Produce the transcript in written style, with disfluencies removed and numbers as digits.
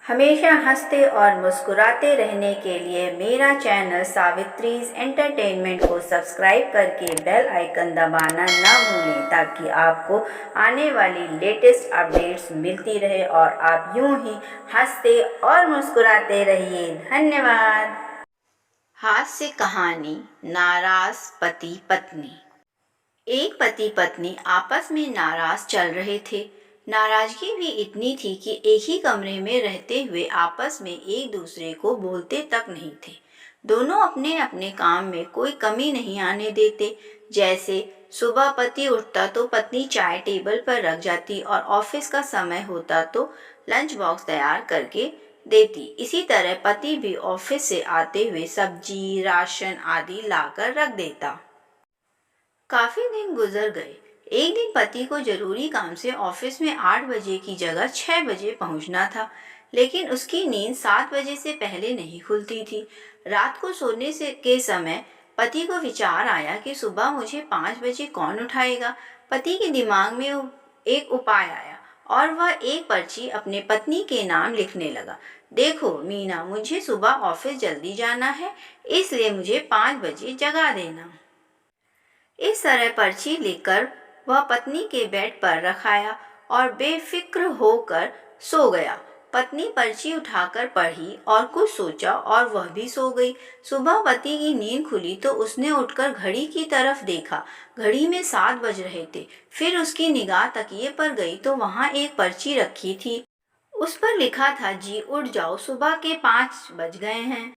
हमेशा हंसते और मुस्कुराते रहने के लिए मेरा चैनल सावित्रीज एंटरटेनमेंट को सब्सक्राइब करके बेल आइकन दबाना ना भूलें ताकि आपको आने वाली लेटेस्ट अपडेट्स मिलती रहे और आप यूं ही हंसते और मुस्कुराते रहिए। धन्यवाद। हास्य कहानी, नाराज पति पत्नी। एक पति पत्नी आपस में नाराज चल रहे थे। नाराजगी भी इतनी थी कि एक ही कमरे में रहते हुए आपस में एक दूसरे को बोलते तक नहीं थे। दोनों अपने अपने काम में कोई कमी नहीं आने देते। जैसे सुबह पति उठता तो पत्नी चाय टेबल पर रख जाती और ऑफिस का समय होता तो लंच बॉक्स तैयार करके देती। इसी तरह पति भी ऑफिस से आते हुए सब्जी, राशन आदि लाकर रख देता। काफी दिन गुजर गए। एक दिन पति को जरूरी काम से ऑफिस में 8 बजे की जगह 6 बजे पहुंचना था, लेकिन उसकी नींद 7 बजे से पहले नहीं खुलती थी। रात को सोने से के समय पति को विचार आया कि सुबह मुझे 5 बजे कौन उठाएगा। पति के दिमाग में एक उपाय आया और वह एक पर्ची अपने पत्नी के नाम लिखने लगा। देखो मीना, मुझे सुबह ऑफिस जल्दी जाना है, इसलिए मुझे 5 बजे जगा देना। इस तरह पर्ची लिखकर वह पत्नी के बेड पर रखाया और बेफिक्र होकर सो गया। पत्नी पर्ची उठाकर पढ़ी और कुछ सोचा और वह भी सो गई। सुबह पति की नींद खुली तो उसने उठकर घड़ी की तरफ देखा। घड़ी में 7 बज रहे थे। फिर उसकी निगाह तकिए पर गई तो वहां एक पर्ची रखी थी। उस पर लिखा था, जी उठ जाओ, सुबह के 5 बज गए हैं।